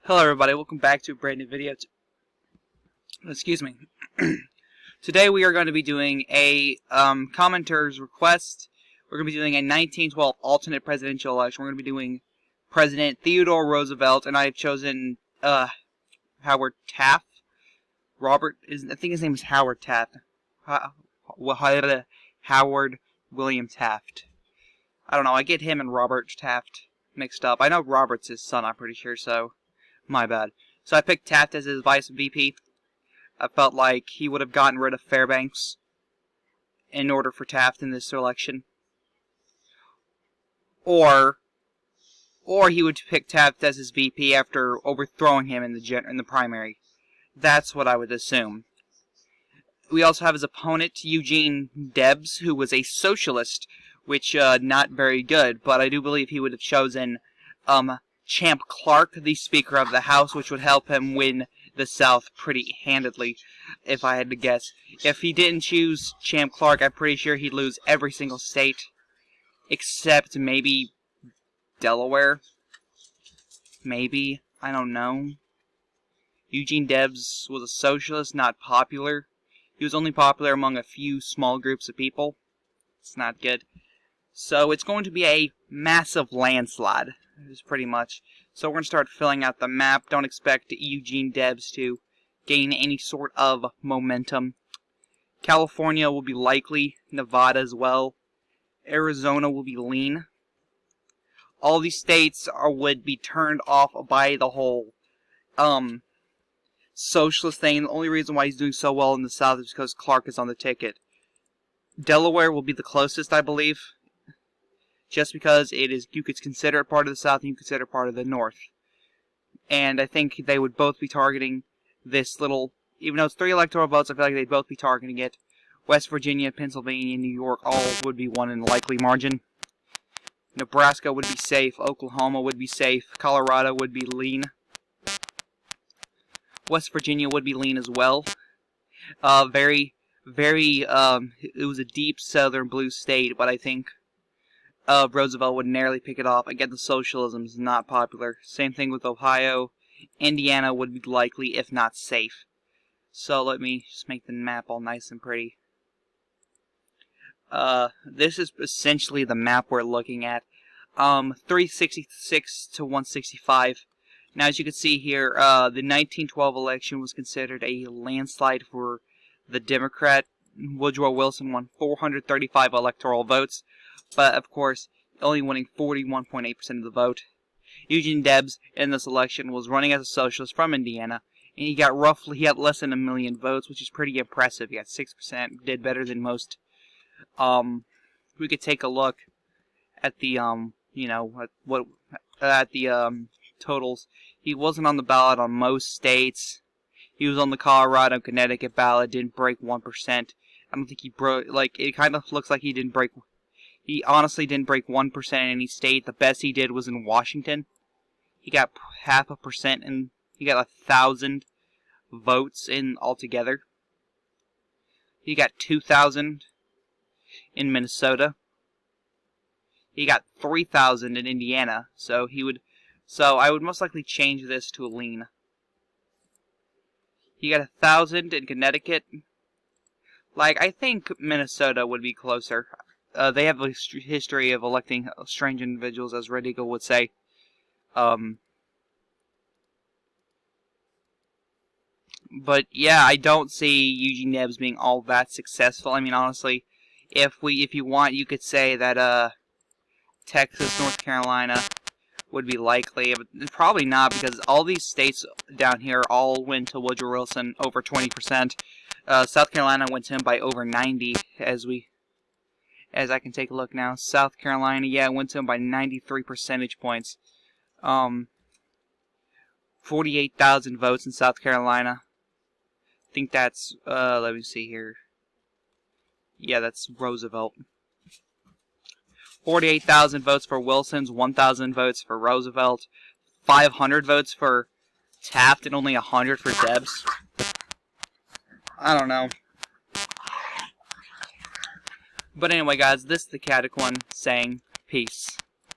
Hello everybody, welcome back to a brand new video. Excuse me. Today we are going to be doing a commenter's request. We're going to be doing a 1912 alternate presidential election. We're going to be doing President Theodore Roosevelt, and I have chosen Howard Taft. I think his name is Howard Taft. Howard William Taft. I don't know, I get him and Robert Taft mixed up. I know Robert's his son, I'm pretty sure, so my bad. So I picked Taft as his vice VP. I felt like he would have gotten rid of Fairbanks in order for Taft in this election. Or he would pick Taft as his VP after overthrowing him in the primary. That's what I would assume. We also have his opponent, Eugene Debs, who was a socialist, which not very good, but I do believe he would have chosen Champ Clark, the Speaker of the House, which would help him win the South pretty handedly, if I had to guess. If he didn't choose Champ Clark, I'm pretty sure he'd lose every single state, except maybe Delaware. Maybe. I don't know. Eugene Debs was a socialist, not popular. He was only popular among a few small groups of people. It's not good. So it's going to be a massive landslide. Is pretty much. So we're going to start filling out the map. Don't expect Eugene Debs to gain any sort of momentum. California will be likely. Nevada as well. Arizona will be lean. All these states would be turned off by the whole socialist thing. The only reason why he's doing so well in the South is because Clark is on the ticket. Delaware will be the closest, I believe. Just because you could consider it part of the South and you consider it part of the North. And I think they would both be targeting this little, even though it's 3 electoral votes, I feel like they'd both be targeting it. West Virginia, Pennsylvania, New York, all would be won in a likely margin. Nebraska would be safe. Oklahoma would be safe. Colorado would be lean. West Virginia would be lean as well. It was a deep southern blue state, but I think Roosevelt would narrowly pick it off. Again, the socialism is not popular. Same thing with Ohio. Indiana would be likely, if not safe. So let me just make the map all nice and pretty. This is essentially the map we're looking at. 366 to 165. Now, as you can see here, the 1912 election was considered a landslide for the Democrat. Woodrow Wilson won 435 electoral votes. But, of course, only winning 41.8% of the vote. Eugene Debs, in this election, was running as a socialist from Indiana, and he got less than 1 million votes, which is pretty impressive. He got 6%, did better than most. We could take a look at the, totals. He wasn't on the ballot on most states. He was on the Colorado and Connecticut ballot, didn't break 1%. I don't think he broke, it kind of looks like he didn't break. He honestly didn't break 1% in any state. The best he did was in Washington. He got 0.5%, and he got 1,000 votes in altogether. He got 2,000 in Minnesota. He got 3,000 in Indiana. So I would most likely change this to a lean. He got 1,000 in Connecticut. I think Minnesota would be closer. They have a history of electing strange individuals, as Red Eagle would say. But yeah, I don't see Eugene Debs being all that successful. I mean, honestly, if you want, you could say that Texas, North Carolina would be likely, but probably not, because all these states down here all went to Woodrow Wilson over 20%. South Carolina went to him by over 90, as I can take a look now. South Carolina, yeah, went to him by 93 percentage points. 48,000 votes in South Carolina. I think that's, let me see here. Yeah, that's Roosevelt. 48,000 votes for Wilson's, 1,000 votes for Roosevelt, 500 votes for Taft, and only 100 for Debs. I don't know. But anyway, guys, this is the Catacomb saying peace.